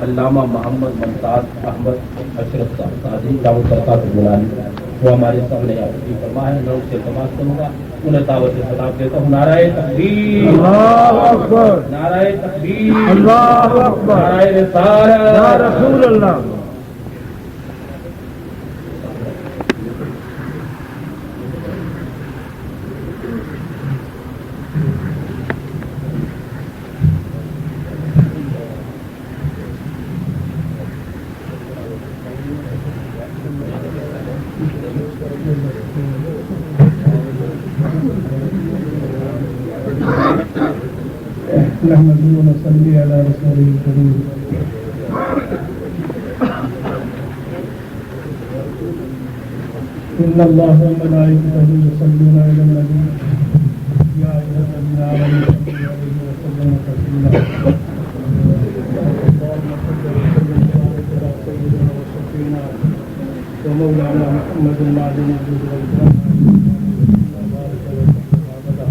علامہ محمد ممتاز احمد اشرف صاحب دعوت کرتا تو بلا لی وہ ہمارے سامنے آپ فرما ہے. میں اس سے التماس کروں گا, انہیں دعوت خطاب دیتا ہوں. نعرہ تکبیر, اللہ اکبر, نعرہ تکبیر, اللہ اکبر, نعرہ رسالت, یا رسول اللہ. نحمده ونصلي على رسوله الكريم. إن الله وملائكته يصلون على النبي يا أيها الذين آمنوا صلوا عليه وسلموا تسليما. اللهم صل وسلم وبارك على سيدنا وشفيعنا ومولانا محمد المعدن الجود والإكرام وبارك وسلم أبدا.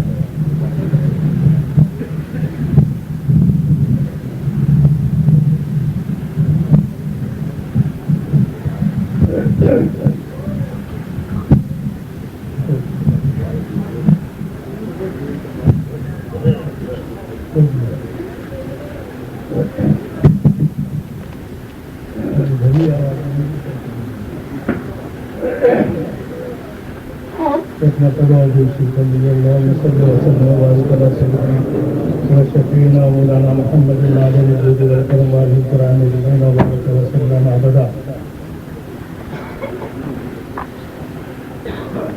وشفينا مولانا محمد المعدن الجود والكرم والإكرام وبارك وسلم أبدا.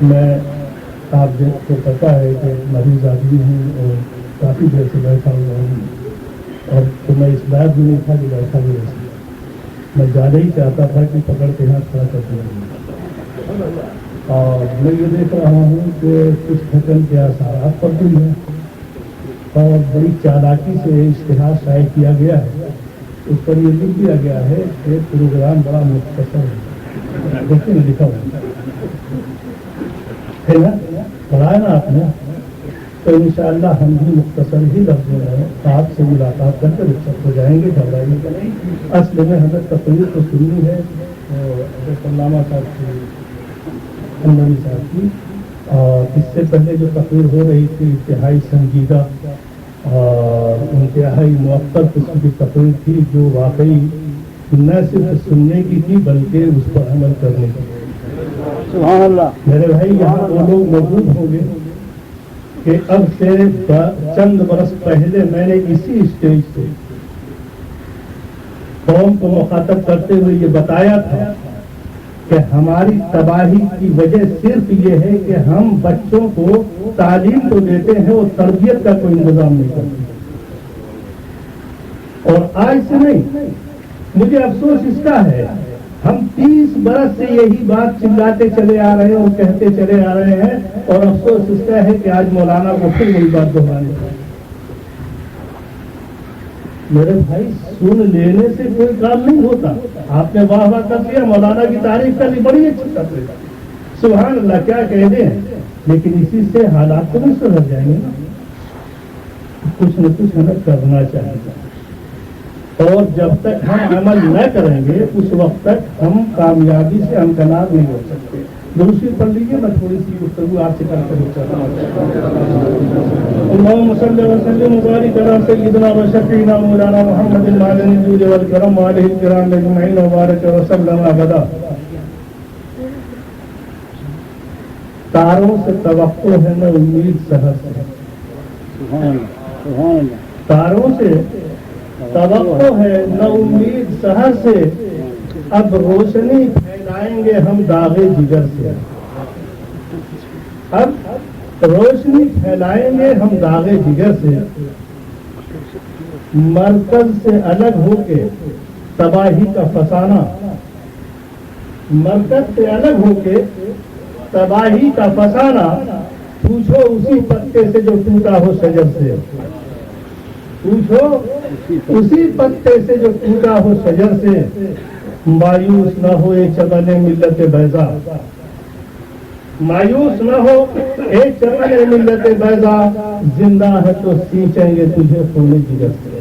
میں آپ کو پتا ہے کہ مریض آدمی ہوں اور کافی دیر سے بیٹھا ہوا ہوں اور تو میں اس بات بھی نہیں تھا کہ بیٹھا بھی رہ سکتا. میں زیادہ ہی چاہتا تھا کہ پکڑ کے ہاتھ کھڑا کر دیا. اور میں یہ دیکھ رہا ہوں کہ کچھ تھکن کے آثارات پر بھی ہیں اور بڑی چالاکی سے اشتہار شائع کیا گیا ہے. اس پر یہ لکھ دیا گیا ہے کہ پروگرام بڑا مختصر ہے. دیکھیں نا لکھا ہوا ہے نا, پڑھا ہے نا آپ نے. تو انشاءاللہ ہم بھی مختصر ہی لفظوں میں آپ سے ملاقات کر کے رخصت ہو جائیں گے. گھبرائیے کہ نہیں. اصل میں حضرت تقریر تو سننی ہے حضرت علامہ صاحب کی, انوری صاحب کی. اور اس سے پہلے جو تقریر ہو رہی تھی انتہائی سنجیدہ اور انتہائی مؤثر قسم کی تقریر تھی جو واقعی نہ صرف سننے کی تھی بلکہ اس پر عمل کرنے کی. سبحان اللہ. میرے بھائی یہاں وہ لوگ موجود ہوں گے کہ اب سے چند برس پہلے میں نے اسی اسٹیج سے قوم کو مخاطب کرتے ہوئے یہ بتایا تھا کہ ہماری تباہی کی وجہ صرف یہ ہے کہ ہم بچوں کو تعلیم تو دیتے ہیں اور تربیت کا کوئی انتظام نہیں کرتے. اور آج سے نہیں, مجھے افسوس اس کا ہے ہم 30 برس سے یہی بات چلاتے چلے آ رہے ہیں اور کہتے چلے آ رہے ہیں اور افسوس اس کا ہے کہ آج مولانا کو پھر وہی بات دہرانے کا. میرے بھائی سن لینے سے کوئی کام نہیں ہوتا. آپ نے واہ واہ کر دیا, مولانا کی تعریف کر لی, بڑی اچھی کر رہے, سبحان اللہ کیا کہہ دیں, لیکن اسی سے حالات تو نہیں سدھر جائیں گے نا. کچھ نہ کچھ ہمیں کرنا چاہیے اور جب تک ہم عمل نہ کریں گے اس وقت تک ہم کامیابی سے امکنار نہیں ہو سکتے. دوسری پڑھ لیجیے, میں تھوڑی سی گفتگو آپ سے کرتے ہوئے چاہتا ہوں. اللہم صلی وسلم وبارک علی سیدنا و شفیعنا مولانا محمد المعدن الجود والکرم وآلہ الکرام اجمعین وبارک وسلم ابدا. تاروں سے توقع ہے نہ امید سحر سے. تاروں سے توقع ہے نہ امید سحر سے, اب روشنی پھیلائیں گے ہم داغے جگر سے. اب روشنی پھیلائیں گے ہم داغے جگر سے. مرکز سے الگ ہو کے تباہی کا فسانہ, مرکز سے الگ ہو کے تباہی کا فسانہ. پوچھو اسی پتے سے جو ٹوٹا ہو شجر سے, پوچھو اسی پتے سے جو ٹوٹا ہو شجر سے. مایوس نہ ہو اے چمن ملت بیضا, مایوس نہ ہو اے چمن ملت بیضا, زندہ ہے تو سینچیں گے تجھے خون جگر سے.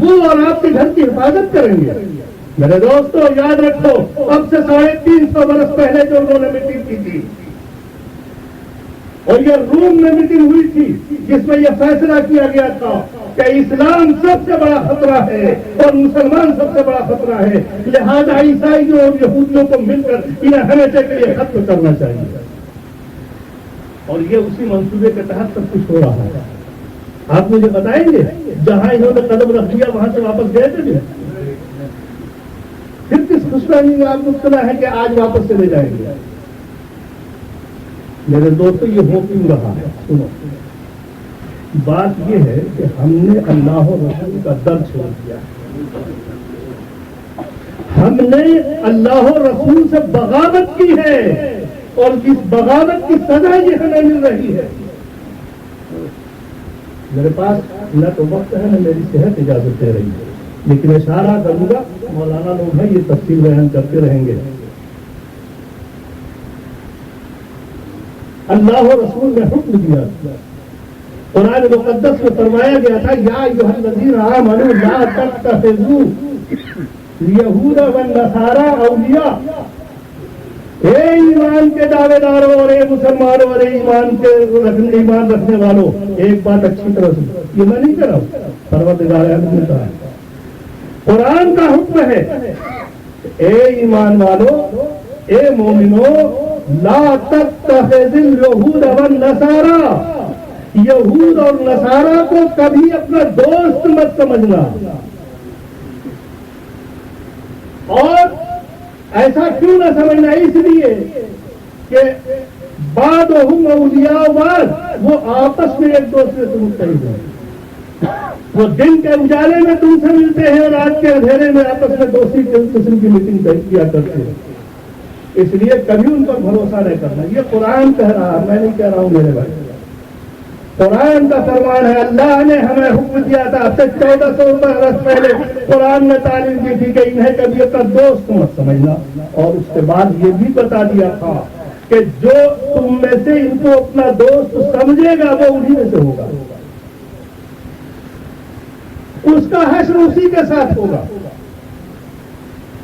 وہ اور آپ کے گھر کی حفاظت کریں گے۔ میرے دوستو یاد رکھو، اب سے 350 برس پہلے جو انہوں نے میٹنگ کی تھی، اور یہ روم میں میٹنگ ہوئی تھی، جس میں یہ فیصلہ کیا گیا تھا کہ اسلام سب سے بڑا خطرہ ہے اور مسلمان سب سے بڑا خطرہ ہے، لہذا عیسائیوں اور یہودیوں کو مل کر انہیں ہمیشہ کے لیے ختم کرنا چاہیے۔ اور یہ اسی منصوبے کے تحت سب کچھ ہو رہا ہے۔ آپ مجھے بتائیں گے جہاں انہوں نے قدم رکھ دیا وہاں سے واپس گئے تھے؟ پھر کس خوشفہمی میں آپ کو سنا ہے کہ آج واپس چلے جائیں گے؟ میرے دوستوں یہ ہو کیوں رہا ہے؟ سنو، بات یہ ہے کہ ہم نے اللہ و رسول کا در چھوڑ دیا، ہم نے اللہ و رسول سے بغاوت کی ہے، اور اس بغاوت کی سزا یہ ہمیں مل رہی ہے۔ میرے پاس نہ تو وقت ہے نہ میری صحت اجازت دے رہی ہے، لیکن اشارہ کروں گا، مولانا لوگ ہیں یہ تفصیل بیان کرتے رہیں گے۔ اللہ و رسول نے حکم دیا، قرآن مقدس میں فرمایا گیا تھا یا ایھا الذین آمنوا لا تتخذوا الیہود والنصارى اولیاء، اے ایمان کے دعوے داروں اور اے مسلمانوں اور اے ایمان رکھنے والوں، ایک بات اچھی طرح سے، یہ میں نہیں کہہ رہا ہوں، پروردگار عالم نے کہا ہے، قرآن کا حکم ہے، اے ایمان والوں، اے مومنوں، لا تتخذوا الیہود والنصارى، یہود اور نصارہ کو کبھی اپنا دوست مت سمجھنا۔ اور ایسا کیوں نہ سمجھنا؟ اس لیے کہ بعضهم اولیاء بعض، وہ آپس میں ایک دوسرے سے مختلف ہیں، وہ دن کے اجالے میں تم سے ملتے ہیں اور رات کے اندھیرے میں آپس میں دوستی قسم کی میٹنگ کیا کرتے ہیں، اس لیے کبھی ان پر بھروسہ نہیں کرنا۔ یہ قرآن کہہ رہا ہے، میں نہیں کہہ رہا ہوں میرے بھائی، قرآن کا فرمان ہے۔ اللہ نے ہمیں حکم دیا تھا، اب سے 1400 برس پہلے قرآن نے تعلیم دی تھی کہ انہیں کبھی اپنا دوست مت سمجھنا، اور اس کے بعد یہ بھی بتا دیا تھا کہ جو تم میں سے ان کو اپنا دوست سمجھے گا وہ انہی میں سے ہوگا، اس کا حشر اسی کے ساتھ ہوگا۔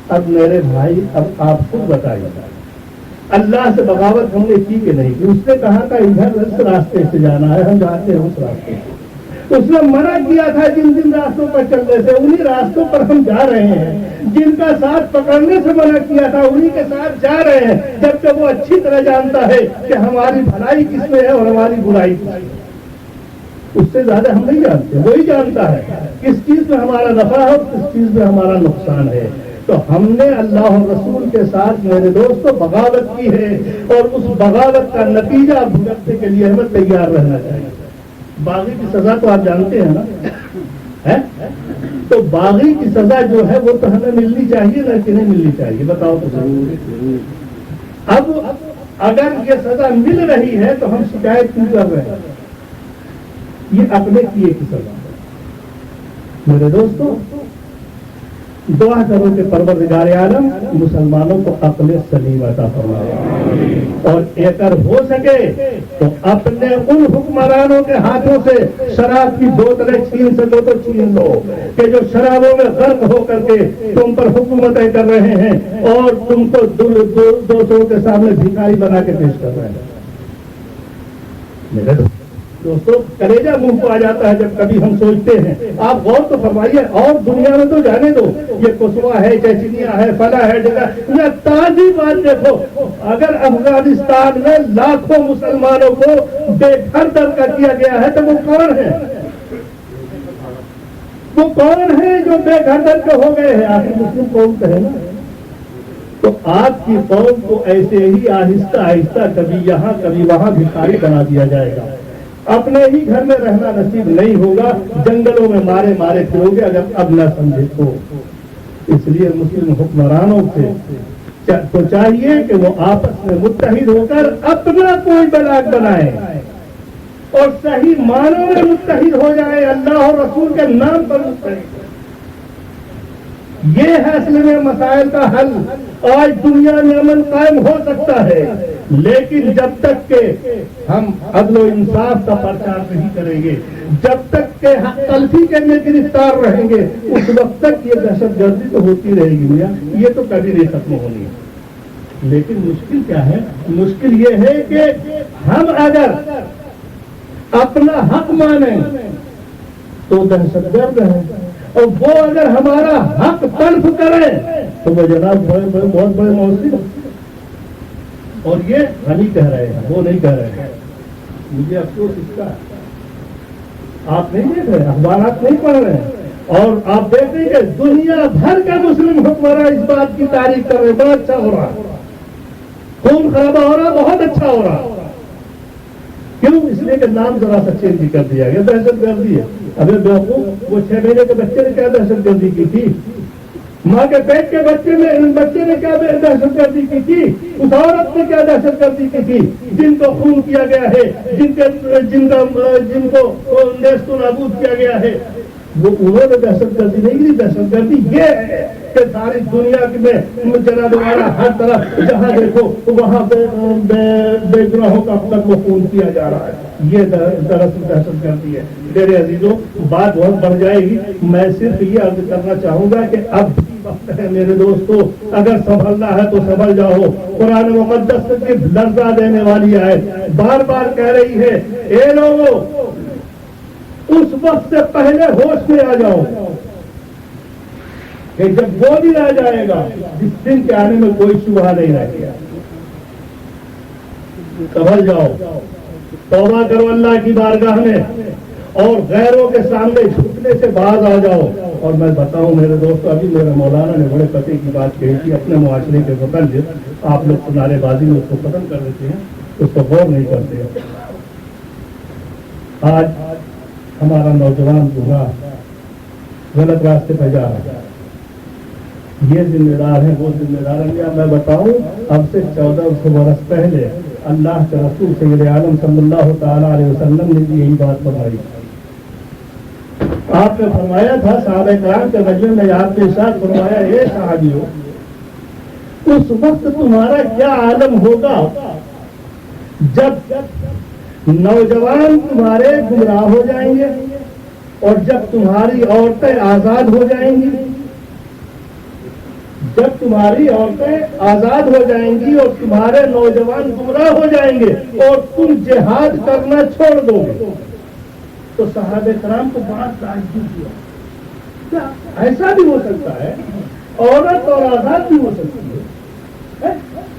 اب میرے بھائی، اب آپ خود بتائیے، اللہ سے بغاوت ہم نے کی کہ نہیں کی؟ اس نے کہا تھا ادھر اس راستے سے جانا ہے، ہم جاتے ہیں اس راستے سے۔ اس نے منع کیا تھا جن جن راستوں پر چلنے سے، انہی راستوں پر ہم جا رہے ہیں۔ جن کا ساتھ پکڑنے سے منع کیا تھا انہی کے ساتھ جا رہے ہیں، جبکہ وہ اچھی طرح جانتا ہے کہ ہماری بھلائی کس میں ہے اور ہماری برائی کس میں ہے۔ اس سے زیادہ ہم نہیں جانتے، وہی جانتا ہے کس چیز میں ہمارا نفع ہے اور کس چیز میں ہمارا نقصان ہے۔ تو ہم نے اللہ اور رسول کے ساتھ میرے دوستوں بغاوت کی ہے، اور اس بغاوت کا نتیجہ بھگتنے کے لیے ہمیں تیار رہنا چاہیے۔ باغی کی سزا تو آپ جانتے ہیں نا، تو باغی کی سزا جو ہے وہ تو ہمیں ملنی چاہیے نہ کہ نہیں ملنی چاہیے؟ بتاؤ تو ضرور۔ اب اگر یہ سزا مل رہی ہے تو ہم شکایت کیوں کر رہے ہیں؟ یہ اپنے کیے کی سزا۔ میرے دوستوں، دعا کرو کہ پروردگار عالم مسلمانوں کو عقل سلیم عطا فرمائے، اور اگر ہو سکے تو اپنے ان حکمرانوں کے ہاتھوں سے شراب کی بوتلیں چھین سکو تو چھین لو، کہ جو شرابوں میں غرق ہو کر کے تم پر حکومتیں کر رہے ہیں اور تم کو دوسروں کے سامنے بھکاری بنا کے پیش کر رہے ہیں۔ میرے دوستوں، کلیجہ منہ کو آ جاتا ہے جب کبھی ہم سوچتے ہیں۔ آپ غور تو فرمائیے، اور دنیا میں تو جانے دو، یہ کوسووا ہے، چیچنیا ہے، فلاں ہے جگہ، یہ تازی بات دیکھو، اگر افغانستان میں لاکھوں مسلمانوں کو بے گھر در کر دیا گیا ہے تو وہ کون ہے؟ وہ کون ہے جو بے گھر در کے ہو گئے ہیں؟ آخر مسلم قوم کہے نا۔ تو آپ کی قوم کو ایسے ہی آہستہ آہستہ کبھی یہاں کبھی وہاں بھکاری بنا دیا جائے گا، اپنے ہی گھر میں رہنا نصیب نہیں ہوگا، جنگلوں میں مارے مارے پھرو گے اگر اب نہ سمجھے تو۔ اس لیے مسلم حکمرانوں سے تو چاہیے کہ وہ آپس میں متحد ہو کر اپنا کوئی بلاک بنائے اور صحیح معنوں میں متحد ہو جائے، اللہ اور رسول کے نام پر متحد۔ یہ ہے اصل میں مسائل کا حل. آج دنیا میں امن قائم ہو سکتا ہے، لیکن جب تک کہ ہم عدل و انصاف کا پرچار نہیں کریں گے، جب تک کہ حق تلفی کے میں گرفتار رہیں گے، اس وقت تک یہ دہشت گردی تو ہوتی رہے گی. یہ تو کبھی نہیں ختم ہونی. لیکن مشکل کیا ہے؟ مشکل یہ ہے کہ ہم اگر اپنا حق مانیں تو دہشت گرد ہیں، اور وہ اگر ہمارا حق تلف کریں تو وہ جناب بہت بڑے موثر. اور یہ ہم ہی کہہ رہے ہیں، وہ نہیں کہہ رہے ہیں. مجھے افسوس اس کا ہے، آپ نہیں دیکھ رہے، اخبارات نہیں پڑھ رہے ہیں، اور آپ دیکھ رہے ہیں کہ دنیا بھر کا مسلم حکمراں اس بات کی تعریف کر رہے ہیں. بڑا اچھا ہو رہا، خون خرابہ ہو رہا، بہت اچھا ہو رہا. کیوں؟ اس لیے کہ نام ذرا سا چینج کر دیا گیا، دہشت گردی ہے. ابھی بیوقوف، وہ 6 مہینے کے بچے نے کیا دہشت گردی کی تھی؟ ماں کے پیٹ کے بچے نے کیا دہشت گردی کی تھی؟ اس عورت نے کیا دہشت گردی کی تھی جن کو خون کیا گیا ہے، جن کو نیست و نابود کیا گیا ہے؟ وہ انہوں نے دہشت گردی نہیں کی. دہشت گردی یہ ہے کہ ساری دنیا میں جناب والا ہر طرف جہاں دیکھو وہاں بے گناہوں کا قتل و خون کیا جا رہا ہے. یہ دراصل دہشت گردی ہے. میرے عزیزوں، بات بہت بڑھ جائے گی. میں صرف یہ عرض کرنا چاہوں گا کہ اب بھی وقت ہے میرے دوستو، اگر سنبھلنا ہے تو سنبھل جاؤ. قرآن مقدس کی لرزہ دینے والی آیت بار بار کہہ رہی ہے، اے لوگوں اس وقت سے پہلے ہوش میں آ جاؤ کہ جب وہ دن آ جائے گا جس دن کے آنے میں کوئی شبہ نہیں رہ گیا. سنبھل جاؤ، توبہ کرو اللہ کی بارگاہ میں، اور غیروں کے سامنے جھکنے سے باز آ جاؤ. اور میں بتاؤں میرے دوستو، ابھی میرے مولانا نے بڑے پتے کی بات کہی تھی اپنے معاشرے کے متعلق. آپ لوگ سنارے بازی میں اس کو ختم کر دیتے ہیں، اس کو غور نہیں کرتے. آج ہمارا نوجوان گمراہ غلط راستے پہ جا رہا ہے. یہ ذمہ دار ہیں، وہ ذمہ دار ہیں. میں بتاؤں، اب سے 1400 برس پہلے اللہ کے رسول سید عالم صلی اللہ تعالی علیہ وسلم نے بھی یہی بات فرمائی. آپ نے فرمایا تھا، صحابہ کرام کے مجمع میں آپ نے ارشاد فرمایا، اے صحابیوں، اس وقت تمہارا کیا عالم ہوگا جب نوجوان تمہارے گمراہ ہو جائیں گے اور جب تمہاری عورتیں آزاد ہو جائیں گی. جب تمہاری عورتیں آزاد ہو جائیں گی اور تمہارے نوجوان گمراہ ہو جائیں گے اور تم جہاد کرنا چھوڑ دو گے. تو صحابہ کرام کو بڑا تعجب ہوا، کیا ایسا بھی ہو سکتا ہے؟ عورت اور آزاد بھی ہو سکتی ہے؟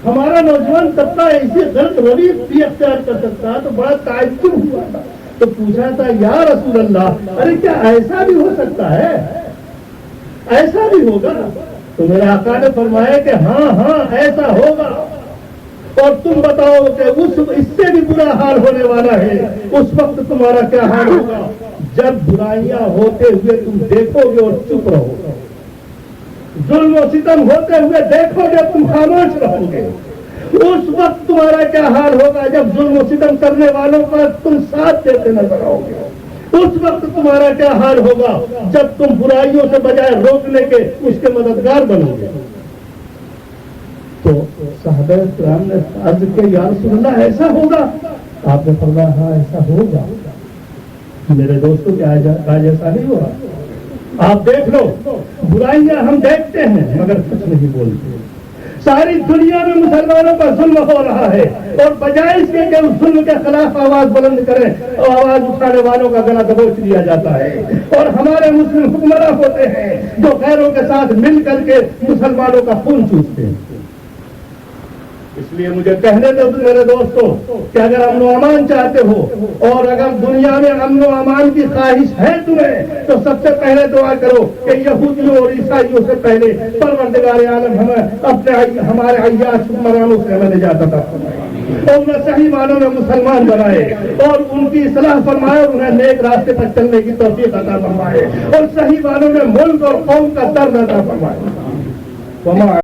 ہمارا نوجوان طبقہ ایسی غلط رویہ بھی اختیار کر سکتا ہے؟ تو بڑا تعجب ہوا تھا. تو پوچھا تھا، یا رسول اللہ، ارے کیا ایسا بھی ہو سکتا ہے؟ ایسا بھی ہوگا؟ تو میرے آقا نے فرمایا کہ ہاں ایسا ہوگا. اور تم بتاؤ کہ اس سے بھی برا حال ہونے والا ہے. اس وقت تمہارا کیا حال ہوگا جب برائیاں ہوتے ہوئے تم دیکھو گے اور چپ رہو گے، ظلم و ستم ہوتے ہوئے دیکھو گے، تم خاموش رہو گے. اس وقت تمہارا کیا حال ہوگا جب ظلم و ستم کرنے والوں کا تم ساتھ دیتے نظر آؤ گے. اس وقت تمہارا کیا حال ہوگا جب تم برائیوں سے بجائے روکنے کے اس کے مددگار بنو گے. تو صحابہ کرام نے عرض کیا، یا رسول اللہ ایسا ہوگا؟ آپ نے فرمایا، ہاں ایسا ہوگا. میرے دوستوں کے آج ایسا نہیں ہوا. آپ دیکھ لو، برائیاں ہم دیکھتے ہیں مگر کچھ نہیں بولتے. ساری دنیا میں مسلمانوں پر ظلم ہو رہا ہے، اور بجائے اس کے کہ اس ظلم کے خلاف آواز بلند کریں، آواز اٹھانے والوں کا گلا دبوچ دیا جاتا ہے. اور ہمارے مسلم حکمراں ہوتے ہیں جو غیروں کے ساتھ مل کر کے مسلمانوں کا خون چوستے ہیں. اس لیے مجھے کہنے دو میرے دوستوں کہ اگر امن و امان چاہتے ہو اور اگر دنیا میں امن و امان کی خواہش ہے تمہیں، تو سب سے پہلے دعا کرو کہ یہودیوں اور عیسائیوں سے پہلے پروردگار عالم ہمارے عیاش حکمرانوں سے ہمیں نجات عطا فرمائے اور انہیں صحیح معنوں میں مسلمان بنائے اور ان کی اصلاح فرمائے اور انہیں نیک راستے پر چلنے کی توفیق عطا فرمائے اور صحیح معنوں میں ملک اور قوم کا درد عطا فرمائے.